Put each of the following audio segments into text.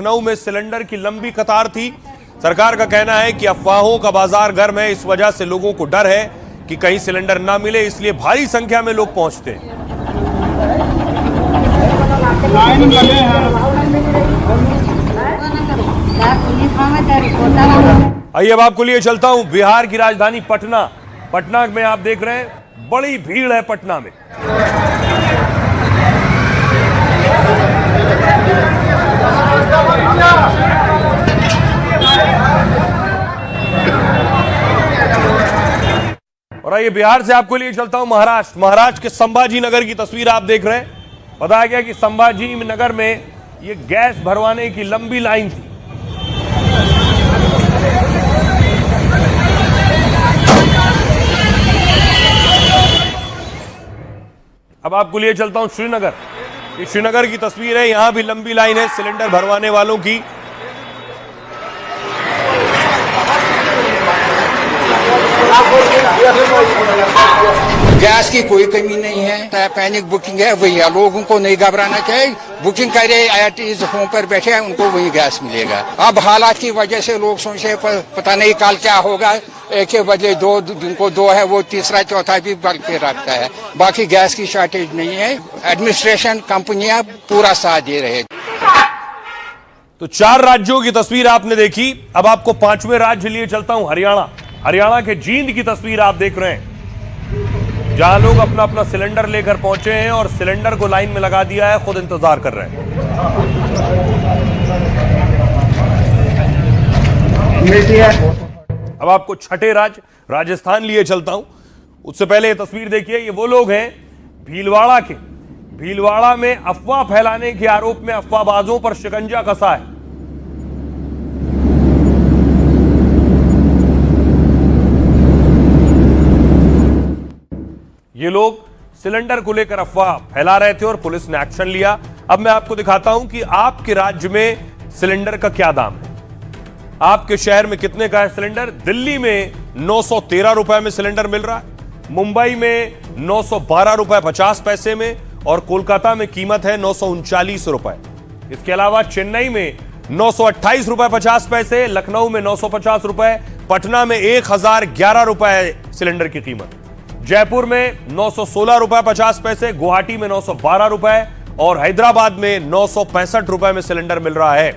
लखनऊ में सिलेंडर की लंबी कतार थी। सरकार का कहना है कि अफवाहों का बाजार गर्म है, इस वजह से लोगों को डर है कि कहीं सिलेंडर ना मिले, इसलिए भारी संख्या में लोग पहुंचते हैं। आइए अब आपको लिए चलता हूं बिहार की राजधानी पटना। पटना में आप देख रहे हैं बड़ी भीड़ है पटना में। और आइए बिहार से आपको लिए चलता हूं महाराष्ट्र। महाराष्ट्र के संभाजी नगर की तस्वीर आप देख रहे हैं। बताया गया कि संभाजी नगर में ये गैस भरवाने की लंबी लाइन थी। अब आपको लिए चलता हूं श्रीनगर। ये श्रीनगर की तस्वीर है, यहां भी लंबी लाइन है सिलेंडर भरवाने वालों की। गैस की कोई कमी नहीं है, पैनिक बुकिंग है, वही है, लोगों को नहीं घबराना चाहिए। बुकिंग करे IRTs होम पर बैठे हैं, उनको वही गैस मिलेगा। अब हालात की वजह से लोग सोचे पता नहीं कल क्या होगा, एक के बदले दो, जिनको दो है वो तीसरा चौथा भी बल पे रखता है। बाकी गैस की शॉर्टेज नहीं है, एडमिनिस्ट्रेशन कंपनियां पूरा साथ दे रहे हैं। तो 4 राज्यों की तस्वीर आपने देखी। अब आपको 5वें राज्य लिए चलता हूं हरियाणा। हरियाणा के जींद की तस्वीर आप देख रहे हैं, जहां लोग अपना अपना सिलेंडर लेकर पहुंचे हैं और सिलेंडर को लाइन में लगा दिया है, खुद इंतजार कर रहे हैं। अब आपको छठे राज्य राजस्थान लिए चलता हूं। उससे पहले ये तस्वीर देखिए, ये वो लोग हैं भीलवाड़ा के। भीलवाड़ा में अफवाह फैलाने के आरोप में अफवाहबाजों पर शिकंजा कसा है। ये लोग सिलेंडर को लेकर अफवाह फैला रहे थे और पुलिस ने एक्शन लिया। अब मैं आपको दिखाता हूं कि आपके राज्य में सिलेंडर का क्या दाम है। आपके शहर में कितने का है सिलेंडर? दिल्ली में 913 रुपए में सिलेंडर मिल रहा है, मुंबई में 912 रुपए 50 पैसे में, और कोलकाता में कीमत है 939 रुपए। इसके अलावा चेन्नई में 928 रुपए 50 पैसे, लखनऊ में 950 रुपए, पटना में 1011 रुपए सिलेंडर की कीमत, जयपुर में 916 रुपए 50 पैसे, गुवाहाटी में 912 रुपए और हैदराबाद में 965 रुपए में सिलेंडर मिल रहा है।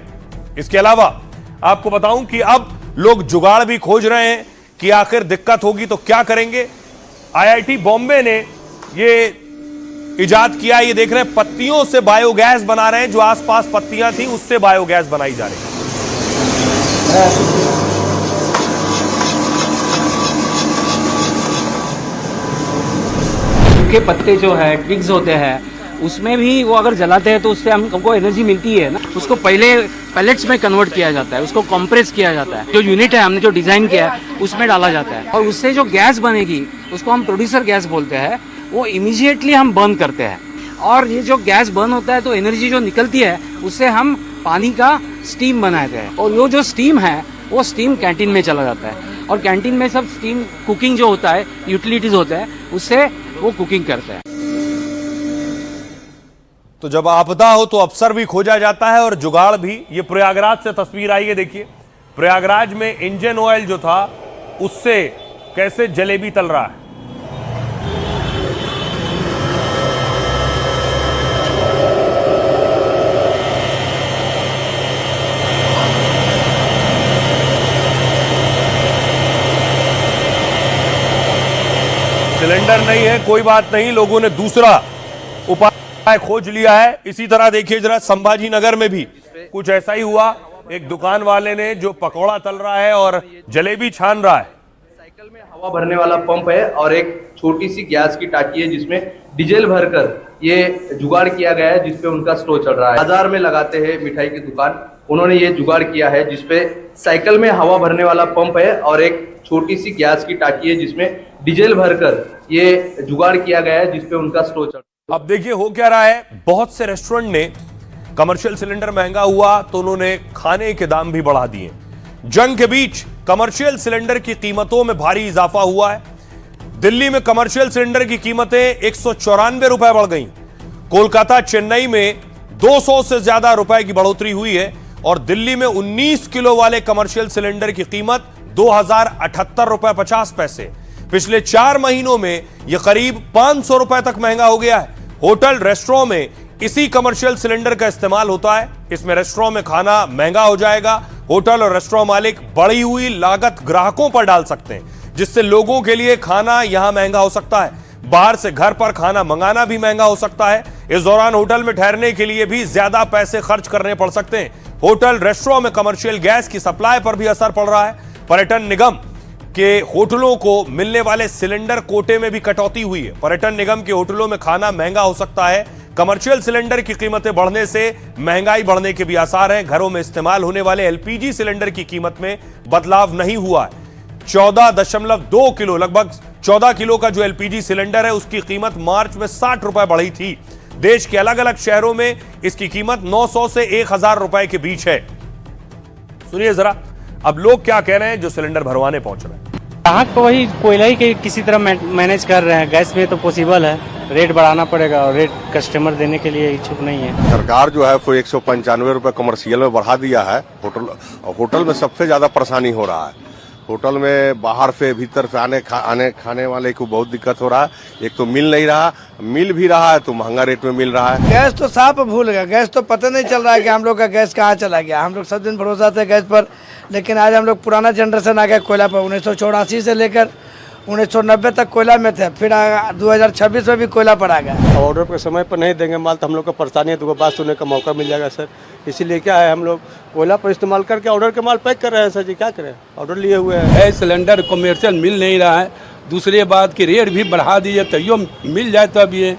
इसके अलावा आपको बताऊं कि अब लोग जुगाड़ भी खोज रहे हैं कि आखिर दिक्कत होगी तो क्या करेंगे। IIT बॉम्बे ने ये इजाद किया, ये देख रहे हैं पत्तियों से बायोगैस बना रहे हैं, जो आसपास पत्तियां थी उससे बायोगैस बनाई जा रही है। के पत्ते जो है ट्विग्स होते हैं, उसमें भी वो अगर जलाते हैं तो उससे हमको एनर्जी मिलती है ना। उसको पहले पैलेट्स में कन्वर्ट किया जाता है, उसको कंप्रेस किया जाता है, जो यूनिट है हमने जो डिजाइन किया है उसमें डाला जाता है, और उससे जो गैस बनेगी उसको हम प्रोड्यूसर गैस बोलते हैं। वो इमीडिएटली हम बर्न करते हैं, और ये जो गैस बर्न होता है तो एनर्जी जो निकलती है उससे हम पानी का स्टीम बनाते हैं, और वो जो स्टीम है वो स्टीम कैंटीन में चला जाता है, और कैंटीन में सब स्टीम कुकिंग जो होता है, यूटिलिटीज होता है, उससे वो कुकिंग करते हैं। तो जब आपदा हो तो अफसर भी खोजा जाता है और जुगाड़ भी। ये प्रयागराज से तस्वीर आई है, देखिए प्रयागराज में इंजन ऑयल जो था उससे कैसे जलेबी तल रहा है। सिलेंडर नहीं है, कोई बात नहीं, लोगों ने दूसरा उपाय खोज लिया है। इसी तरह देखिए जरा संभाजी नगर में भी कुछ ऐसा ही हुआ। एक दुकान वाले ने जो पकौड़ा तल रहा है और जलेबी छान रहा है। साइकिल में हवा भरने वाला पंप है और एक छोटी सी गैस की टाकी है जिसमें डीजल भरकर ये जुगाड़ किया गया है, जिसपे उनका स्टोव चल रहा है। बाजार में लगाते हैं मिठाई की दुकान, उन्होंने ये जुगाड़ किया है जिसपे साइकिल में हवा भरने वाला पंप है और एक छोटी सी गैस की टाकी है जिसमें डीजल भरकर ये जुगाड़ किया गया है, जिसपे उनका स्टोव चल रहा है। अब देखिए हो क्या रहा है, बहुत से रेस्टोरेंट ने कमर्शियल सिलेंडर महंगा हुआ तो उन्होंने खाने के दाम भी बढ़ा दिए। जंग के बीच कमर्शियल सिलेंडर की कीमतों में भारी इजाफा हुआ है। दिल्ली में कमर्शियल सिलेंडर की कीमतें 194 रुपए बढ़ गई। कोलकाता चेन्नई में 200 से ज्यादा रुपए की बढ़ोतरी हुई है। और दिल्ली में 19 किलो वाले कमर्शियल सिलेंडर की कीमत 2078 रुपए 50 पैसे। पिछले 4 महीनों में यह करीब 500 रुपए तक महंगा हो गया है। होटल रेस्टोरेंट में इसी कमर्शियल सिलेंडर का इस्तेमाल होता है। इसमें रेस्टोरेंट में खाना महंगा हो जाएगा। होटल और रेस्टोरेंट मालिक बढ़ी हुई लागत ग्राहकों पर डाल सकते हैं, जिससे लोगों के लिए खाना यहां महंगा हो सकता है। बाहर से घर पर खाना मंगाना भी महंगा हो सकता है। इस दौरान होटल में ठहरने के लिए भी ज्यादा पैसे खर्च करने पड़ सकते हैं। होटल रेस्टोरेंट में कमर्शियल गैस की सप्लाई पर भी असर पड़ रहा है। पर्यटन निगम के होटलों को मिलने वाले सिलेंडर कोटे में भी कटौती हुई है। पर्यटन निगम के होटलों में खाना महंगा हो सकता है। कमर्शियल सिलेंडर की कीमतें बढ़ने से महंगाई बढ़ने के भी आसार हैं। घरों में इस्तेमाल होने वाले एलपीजी सिलेंडर की कीमत में बदलाव नहीं हुआ है। 14.2 किलो, लगभग 14 किलो का जो एलपीजी सिलेंडर है, उसकी कीमत मार्च में 60 रुपए बढ़ी थी। देश के अलग अलग शहरों में इसकी कीमत 900 से 1000 रुपए के बीच है। सुनिए जरा, अब लोग क्या कह रहे हैं जो सिलेंडर भरवाने पहुंच रहे हैं। ग्राहक को वही कोयला ही के किसी तरह मैनेज कर रहे हैं। गैस में तो पॉसिबल है, रेट बढ़ाना पड़ेगा और रेट कस्टमर देने के लिए इच्छुक नहीं है। सरकार जो है वो 195 रुपए कमर्शियल में बढ़ा दिया है। होटल में सबसे ज्यादा परेशानी हो रहा है। होटल में बाहर से भीतर से खाने वाले को बहुत दिक्कत हो रहा है। एक तो मिल नहीं रहा, मिल भी रहा है तो महंगा रेट में मिल रहा है। गैस तो साफ भूल गया, गैस तो पता नहीं चल रहा है कि हम लोग का गैस कहाँ चला गया। हम लोग सब दिन भरोसा थे गैस पर, लेकिन आज हम लोग पुराना जनरेशन आ गया कोयला पर। 1984 से लेकर 1990 तक कोयला में थे, फिर 2026 में भी कोयला पर आ गया। ऑर्डर पे समय पर नहीं देंगे माल तो हम लोग को परेशानी है, तो बात सुनने का मौका मिल जाएगा सर। इसीलिए क्या है, हम लोग कोयला पर इस्तेमाल करके ऑर्डर के माल पैक कर रहे हैं सर जी। क्या करें, ऑर्डर लिए हुए हैं। सिलेंडर कमर्शियल मिल नहीं रहा है। दूसरी बात की रेट भी बढ़ा दिए, तैयो मिल जाए तब ये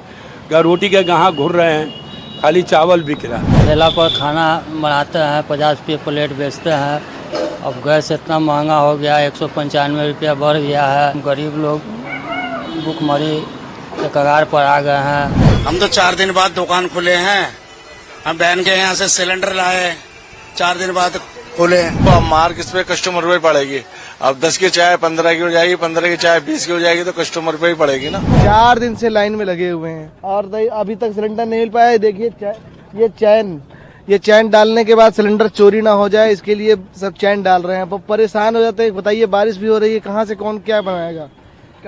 रोटी के ग्राहक घूर रहे हैं, खाली चावल बिक रहा है। ठेला पर खाना बनाते हैं, 50 रुपये प्लेट बेचते हैं। अब गैस इतना महंगा हो गया, 195 रुपया बढ़ गया है। गरीब लोग भूखमरी के कगार पर आ गए हैं। हम तो 4 दिन बाद दुकान खुले हैं। हम बहन के यहाँ से सिलेंडर लाए, 4 दिन बाद खोले। तो मार किस पे कस्टमर पे पड़ेगी। अब 10 की चाय 15 की हो जाएगी, 15 की चाय 20 की हो जाएगी, तो कस्टमर पे ही पड़ेगी ना। 4 दिन से लाइन में लगे हुए हैं और अभी तक सिलेंडर नहीं मिल पाया है। देखिए ये चैन डालने के बाद सिलेंडर चोरी ना हो जाए, इसके लिए सब चैन डाल रहे हैं। परेशान हो जाते हैं। बताइए, बारिश भी हो रही है, कहाँ से कौन क्या बनाएगा।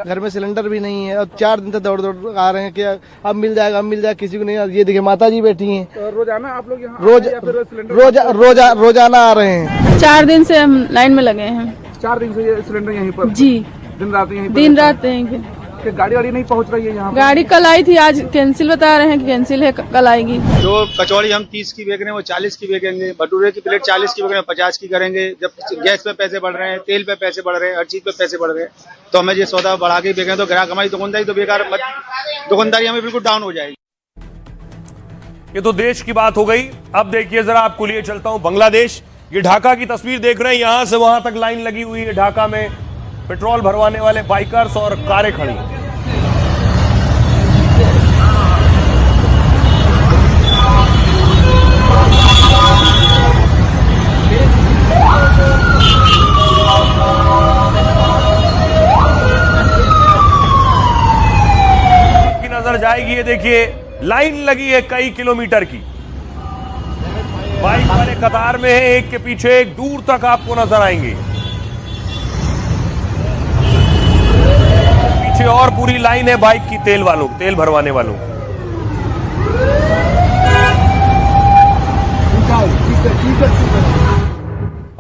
घर में सिलेंडर भी नहीं है और 4 दिन से दौड़ आ रहे हैं कि अब मिल जाएगा, अब मिल जाएगा, किसी को नहीं। ये देखिए माता जी बैठी हैं। तो रोजाना आप लोग यहाँ रोजाना आ रहे हैं। 4 दिन से हम लाइन में लगे हैं। 4 दिन से ये सिलेंडर यहीं पर जी, दिन रात यहीं पे। गाड़ी नहीं पहुंच रही है यहाँ। गाड़ी कल आई थी, आज कैंसिल बता रहे हैं कि कैंसिल है, कल आएगी। जो कचौड़ी हम 30 की बेच रहे हैं वो 40 की बेचेंगे। भटूरे की प्लेट 40 की बेच रहे हैं, 50 की करेंगे। जब गैस पे पैसे बढ़ रहे हैं, तेल पे पैसे बढ़ रहे हैं, हर चीज पे पैसे बढ़ रहे हैं, तो हमें ये सौदा बढ़ा के बेचेंगे तो ग्राहक हमारी दुकानदारी तो बेकार, दुकानदारी हमें बिल्कुल डाउन हो जाएगी। ये तो देश की बात हो गई। अब देखिए जरा, आपको लिए चलता हूं बांग्लादेश। ये ढाका की तस्वीर देख रहे हैं। यहां से वहां तक लाइन लगी हुई है। ढाका में पेट्रोल भरवाने वाले बाइकर्स और कारें खड़ी। नजर जाएगी, ये देखिए लाइन लगी है कई किलोमीटर की। बाइक वाले कतार में है, एक के पीछे एक, दूर तक आपको नजर आएंगे। पीछे और पूरी लाइन है बाइक की, तेल भरवाने वालों।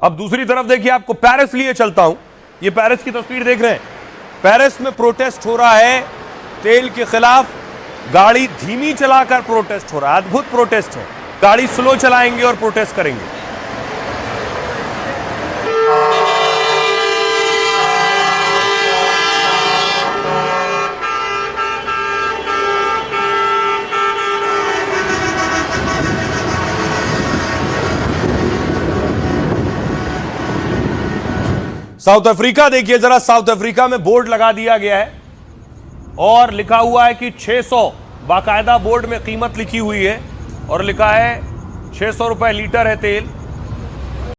अब दूसरी तरफ देखिए, आपको पेरिस लिए चलता हूं। ये पेरिस की तस्वीर देख रहे हैं। पेरिस में प्रोटेस्ट हो रहा है तेल के खिलाफ। गाड़ी धीमी चलाकर प्रोटेस्ट हो रहा है। अद्भुत प्रोटेस्ट है। गाड़ी स्लो चलाएंगे और प्रोटेस्ट करेंगे। साउथ अफ्रीका देखिए जरा। साउथ अफ्रीका में बोर्ड लगा दिया गया है और लिखा हुआ है कि 600, बाकायदा बोर्ड में कीमत लिखी हुई है और लिखा है 600 रुपए लीटर है तेल।